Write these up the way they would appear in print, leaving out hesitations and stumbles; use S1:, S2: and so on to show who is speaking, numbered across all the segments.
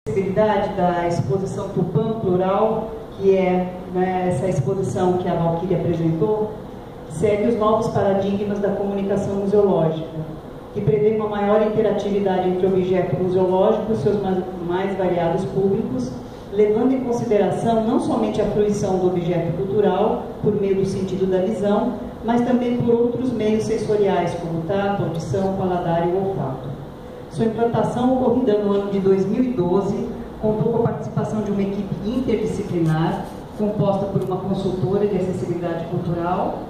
S1: acessibilidade da exposição Tupã Plural, que é, né, essa exposição que a Valquíria apresentou, segue os novos paradigmas da comunicação museológica, que prevê uma maior interatividade entre o objeto museológico e seus mais variados públicos, levando em consideração não somente a fruição do objeto cultural, por meio do sentido da visão, mas também por outros meios sensoriais, como tato, audição, paladar e olfato. Sua implantação, ocorrida no ano de 2012, contou com a participação de uma equipe interdisciplinar, composta por uma consultora de acessibilidade cultural,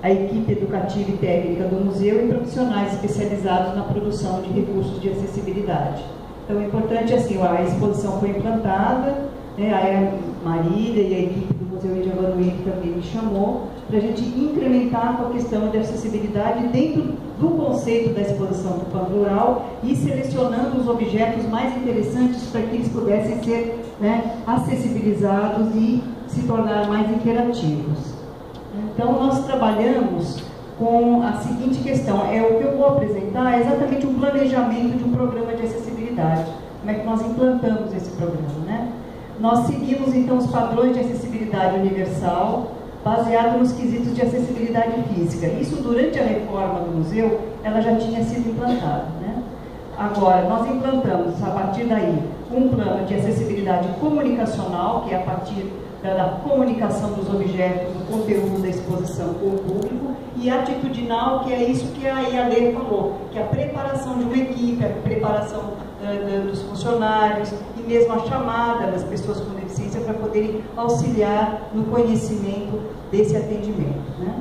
S1: a equipe educativa e técnica do museu e profissionais especializados na produção de recursos de acessibilidade. Então, é importante, assim, a exposição foi implantada, né, a Marília e a equipe do Museu Índia Vanuíri também me chamou, para a gente incrementar com a questão de acessibilidade dentro do conceito da exposição do Tupã Plural e selecionando os objetos mais interessantes para que eles pudessem ser, né, acessibilizados e se tornar mais interativos. Então, nós trabalhamos com a seguinte questão, o que eu vou apresentar é exatamente um planejamento de um programa de acessibilidade, como é que nós implantamos esse programa, né? Nós seguimos, então, os padrões de acessibilidade universal, baseado nos quesitos de acessibilidade física. Isso, durante a reforma do museu, ela já tinha sido implantada, né? Agora, nós implantamos, a partir daí, um plano de acessibilidade comunicacional, que é a partir da comunicação dos objetos, do conteúdo da exposição com o público, e atitudinal, que é isso que a Lê falou, que é a preparação de uma equipe, a preparação dos funcionários, e mesmo a chamada das pessoas com deficiência para poderem auxiliar no conhecimento desse atendimento, né?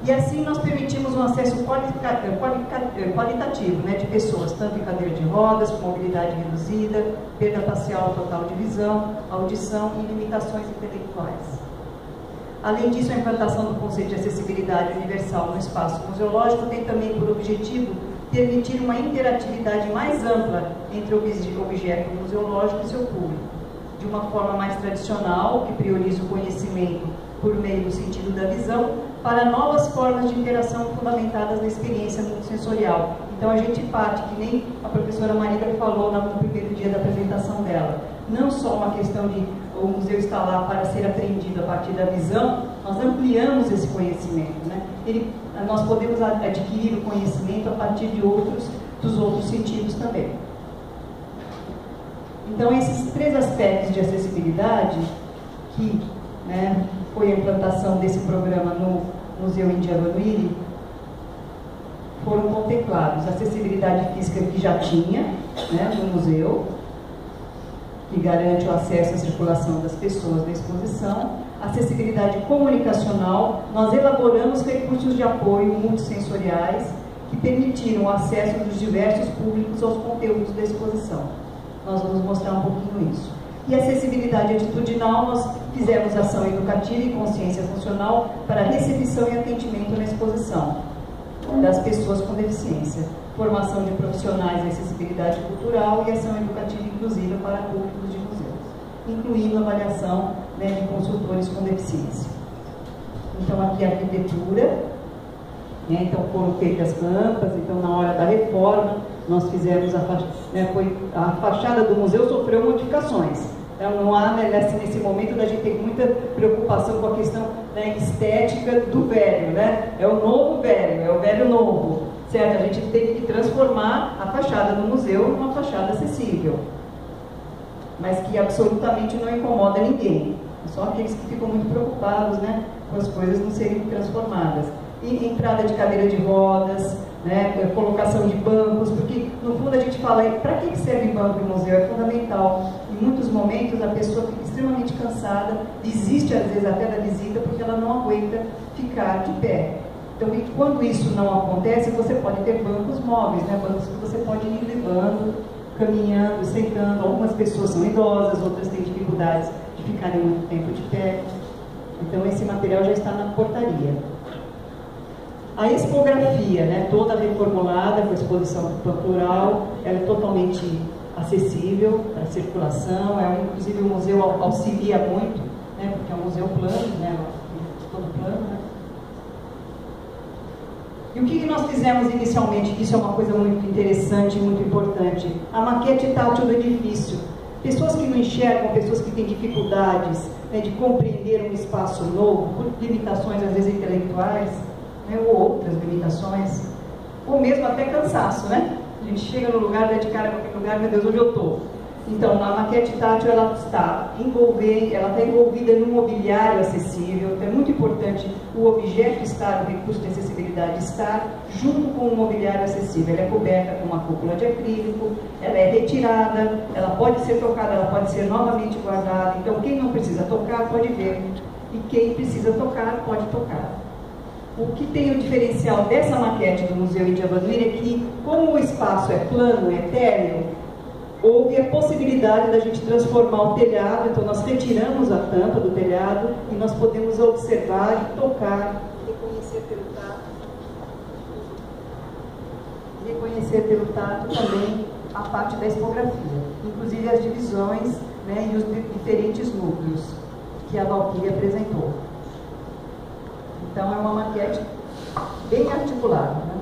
S1: E assim nós permitimos um acesso qualitativo, né, de pessoas, tanto em cadeira de rodas, com mobilidade reduzida, perda parcial ou total de visão, audição e limitações intelectuais. Além disso, a implantação do conceito de acessibilidade universal no espaço museológico tem também por objetivo permitir uma interatividade mais ampla entre o objeto museológico e seu público, de uma forma mais tradicional, que prioriza o conhecimento por meio do sentido da visão, para novas formas de interação fundamentadas na experiência multissensorial. Então, a gente parte, que nem a professora Marília falou no primeiro dia da apresentação dela, não só uma questão de o museu estar lá para ser aprendido a partir da visão, nós ampliamos esse conhecimento, né? Nós podemos adquirir o conhecimento a partir dos outros sentidos também. Então, esses três aspectos de acessibilidade, que, né, foi a implantação desse programa no Museu Índia Vanuíri, foram contemplados. A acessibilidade física que já tinha, né, no museu, que garante o acesso à circulação das pessoas na exposição. Acessibilidade comunicacional, nós elaboramos recursos de apoio multissensoriais que permitiram o acesso dos diversos públicos aos conteúdos da exposição. Nós vamos mostrar um pouquinho isso. E acessibilidade atitudinal, nós fizemos ação educativa e consciência funcional para recepção e atendimento na exposição das pessoas com deficiência, formação de profissionais em acessibilidade cultural e ação educativa inclusiva para públicos de museus, incluindo a avaliação, né, de consultores com deficiência. Então, aqui a arquitetura, né, então foram feitas rampas, então na hora da reforma nós fizemos a fachada do museu sofreu modificações. Então, não há, né, nesse momento da gente tem muita preocupação com a questão, né, estética do velho, né? É o novo velho, é o velho novo, certo? A gente teve que transformar a fachada do museu numa fachada acessível, mas que absolutamente não incomoda ninguém. Só aqueles que ficam muito preocupados, né, com as coisas não serem transformadas. E entrada de cadeira de rodas, né, colocação de bancos, porque no fundo a gente fala, para que serve banco no museu? É fundamental. Em muitos momentos a pessoa fica extremamente cansada, desiste às vezes até da visita porque ela não aguenta ficar de pé. Então, quando isso não acontece, você pode ter bancos móveis, né, bancos que você pode ir levando, caminhando, sentando. Algumas pessoas são idosas, outras têm dificuldades de ficarem muito tempo de pé. Então, esse material já está na portaria. A expografia, né, toda reformulada com a exposição do Tupã Plural, ela é totalmente acessível para circulação, inclusive o museu auxilia muito, né, porque é um museu plano, né, todo plano, né. E o que nós fizemos inicialmente? Isso é uma coisa muito interessante e muito importante. A maquete tátil do edifício. pessoas que não enxergam, pessoas que têm dificuldades, né, de compreender um espaço novo, por limitações às vezes intelectuais, né, ou outras limitações, ou mesmo até cansaço, né? A gente chega no lugar, dá de cara com aquele lugar, meu Deus, onde eu estou? Então, a maquete tátil, ela está envolvida num mobiliário acessível. Então, é muito importante o objeto estar, o recurso de acessibilidade estar junto com o mobiliário acessível. Ela é coberta com uma cúpula de acrílico, ela é retirada, ela pode ser tocada, ela pode ser novamente guardada. Então, quem não precisa tocar, pode ver. E quem precisa tocar, pode tocar. O que tem o diferencial dessa maquete do Museu Índia Vannuiri é que, como o espaço é plano, é térreo, houve a possibilidade da gente transformar o telhado. Então nós retiramos a tampa do telhado e nós podemos observar e tocar, reconhecer pelo tato também a parte da expografia, inclusive as divisões, né, e os diferentes núcleos que a Valquíria apresentou. Então é uma maquete bem articulada, né,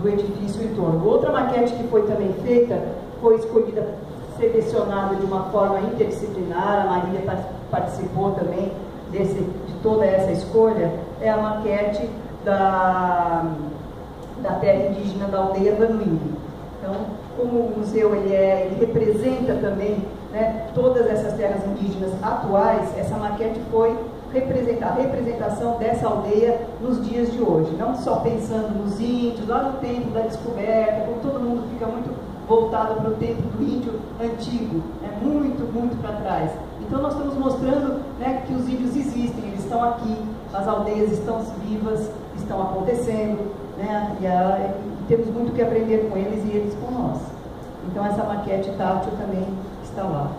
S1: do edifício em torno. Outra maquete que foi também feita, foi escolhida, selecionada de uma forma interdisciplinar, a Maria participou também de toda essa escolha, é a maquete da terra indígena da aldeia Vannuiri. Então, como o museu ele representa também, né, todas essas terras indígenas atuais, essa maquete foi a representação dessa aldeia nos dias de hoje, não só pensando nos índios, lá no tempo da descoberta, como todo mundo fica muito voltado para o tempo do índio antigo, né, muito para trás. Então nós estamos mostrando, né, que os índios existem, eles estão aqui, as aldeias estão vivas, estão acontecendo, né, e temos muito que aprender com eles e eles com nós. Então essa maquete tátil também está lá.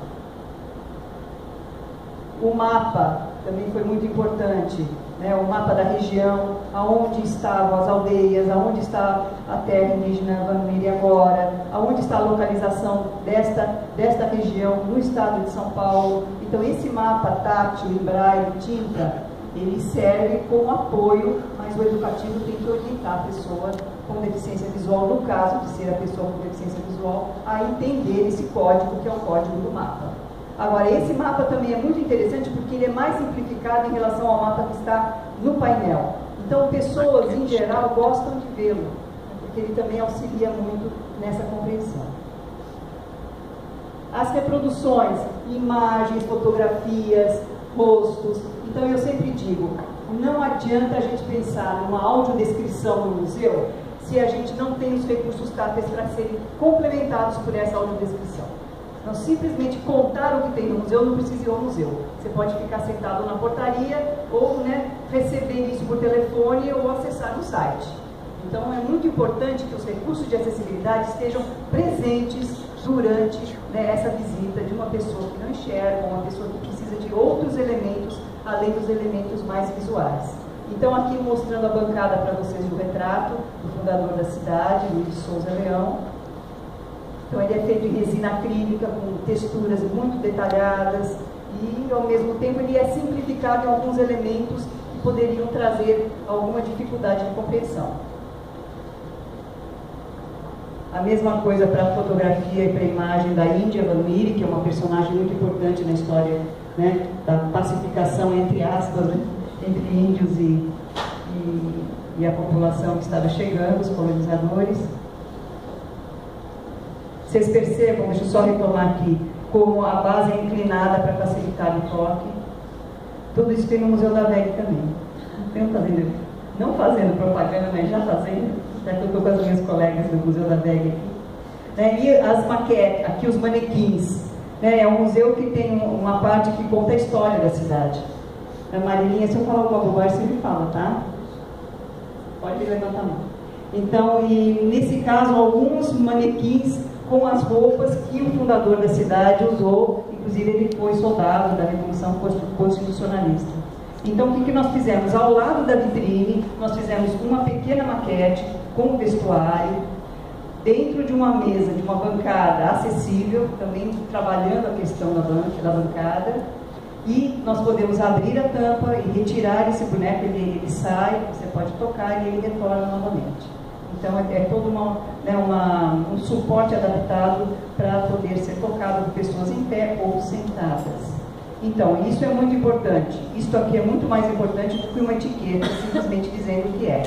S1: O mapa também foi muito importante, né? O mapa da região, aonde estavam as aldeias, aonde está a terra indígena Vannuiri agora, aonde está a localização desta região no estado de São Paulo. Então esse mapa tátil, em braille, tinta, ele serve como apoio, mas o educativo tem que orientar a pessoa com deficiência visual, no caso de ser a pessoa com deficiência visual, a entender esse código, que é o código do mapa. Agora, esse mapa também é muito interessante porque ele é mais simplificado em relação ao mapa que está no painel. Então, pessoas, em geral, gostam de vê-lo, porque ele também auxilia muito nessa compreensão. As reproduções, imagens, fotografias, rostos. Então, eu sempre digo, não adianta a gente pensar numa audiodescrição no museu se a gente não tem os recursos táteis para serem complementados por essa audiodescrição. Então, simplesmente contar o que tem no museu não precisa ir ao museu. Você pode ficar sentado na portaria ou, né, receber isso por telefone ou acessar no site. Então, é muito importante que os recursos de acessibilidade estejam presentes durante, né, essa visita de uma pessoa que não enxerga, uma pessoa que precisa de outros elementos, além dos elementos mais visuais. Então, aqui mostrando a bancada para vocês do retrato do fundador da cidade, Luiz de Souza Leão. Então ele é feito em resina acrílica, com texturas muito detalhadas e, ao mesmo tempo, ele é simplificado em alguns elementos que poderiam trazer alguma dificuldade de compreensão. A mesma coisa para a fotografia e para a imagem da Índia Vannuiri, que é uma personagem muito importante na história, né, da pacificação, entre aspas, né, entre índios e a população que estava chegando, os colonizadores. Vocês percebam, deixa eu só retomar aqui, como a base é inclinada para facilitar o toque. Tudo isso tem no Museu da VEG também. Não fazendo propaganda, mas já fazendo, já que eu estou com as minhas colegas do Museu da VEG aqui. Né? E as maquetes, aqui os manequins. Né? É um museu que tem uma parte que conta a história da cidade. A Marilinha, se eu falar alguma bobagem, você me fala, tá? Pode levantar a mão. Então, e nesse caso, alguns manequins com as roupas que o fundador da cidade usou, inclusive ele foi soldado da Revolução Constitucionalista. Então, o que nós fizemos? Ao lado da vitrine, nós fizemos uma pequena maquete com o vestuário, dentro de uma mesa, de uma bancada acessível, também trabalhando a questão da bancada, e nós podemos abrir a tampa e retirar esse boneco, ele sai, você pode tocar e ele retorna novamente. Então é todo um suporte adaptado para poder ser tocado. cercado por pessoas em pé ou sentadas. Então, isso é muito importante. Isso aqui é muito mais importante do que uma etiqueta simplesmente dizendo o que é.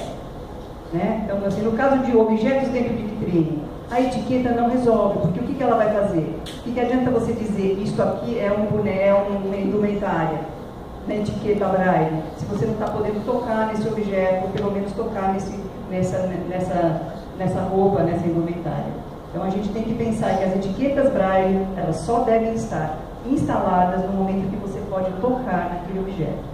S1: Né? Então, assim, no caso de objetos dentro de vitrine, a etiqueta não resolve, porque o que ela vai fazer? O que adianta você dizer que isto aqui é um boné, uma indumentária, na etiqueta braille, se você não está podendo tocar nesse objeto, ou pelo menos tocar nessa roupa, nessa indumentária. Então, a gente tem que pensar que as etiquetas braille, elas só devem estar instaladas no momento que você pode tocar naquele objeto.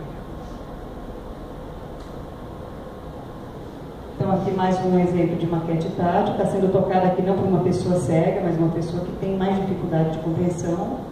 S1: Então, aqui mais um exemplo de maquete tátil, está sendo tocada aqui não por uma pessoa cega, mas uma pessoa que tem mais dificuldade de compreensão.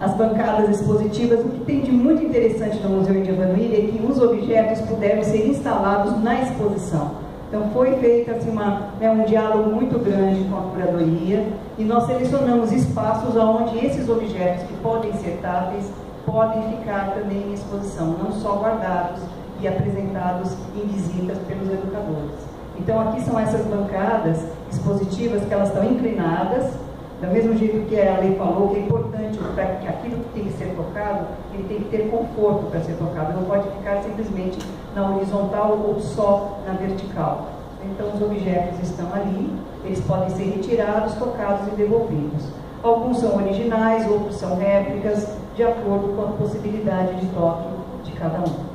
S1: As bancadas expositivas, o que tem de muito interessante no Museu Indianuíri é que os objetos puderam ser instalados na exposição. Então, foi feito assim, um diálogo muito grande com a curadoria e nós selecionamos espaços onde esses objetos que podem ser táteis podem ficar também em exposição, não só guardados e apresentados em visitas pelos educadores. Então, aqui são essas bancadas expositivas que elas estão inclinadas, do mesmo jeito que a lei falou, que é importante para que aquilo que tem que ser tocado, ele tem que ter conforto para ser tocado, não pode ficar simplesmente na horizontal ou só na vertical. Então, os objetos estão ali, eles podem ser retirados, tocados e devolvidos. Alguns são originais, outros são réplicas, de acordo com a possibilidade de toque de cada um.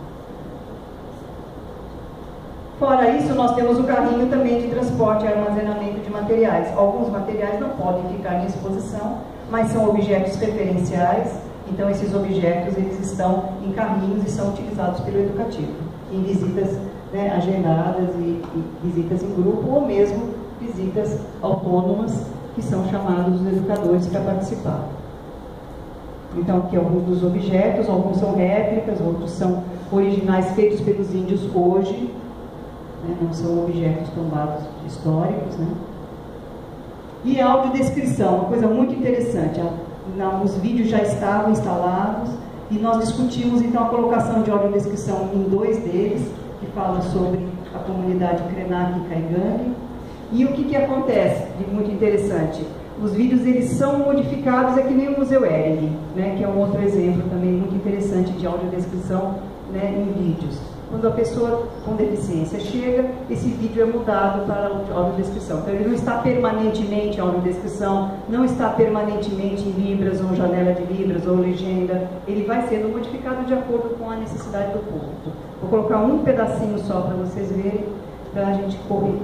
S1: Fora isso, nós temos o carrinho também de transporte e armazenamento de materiais. Alguns materiais não podem ficar em exposição, mas são objetos referenciais, então esses objetos eles estão em carrinhos e são utilizados pelo educativo, em visitas agendadas e visitas em grupo, ou mesmo visitas autônomas, que são chamados os educadores para participar. Então, aqui alguns dos objetos, alguns são réplicas, outros são originais feitos pelos índios hoje, não são objetos tombados históricos. E a audiodescrição, uma coisa muito interessante. Os vídeos já estavam instalados e nós discutimos então a colocação de audiodescrição em 2 deles, que falam sobre a comunidade Krenak e Kaigangue. E o que acontece de muito interessante? Os vídeos eles são modificados, é que nem o Museu Hering, que é um outro exemplo também muito interessante de audiodescrição em vídeos. Quando a pessoa com deficiência chega, esse vídeo é mudado para a audiodescrição. Então, ele não está permanentemente em audiodescrição, não está permanentemente em Libras, ou janela de Libras, ou legenda. Ele vai sendo modificado de acordo com a necessidade do público. Vou colocar um pedacinho só para vocês verem, para a gente correr.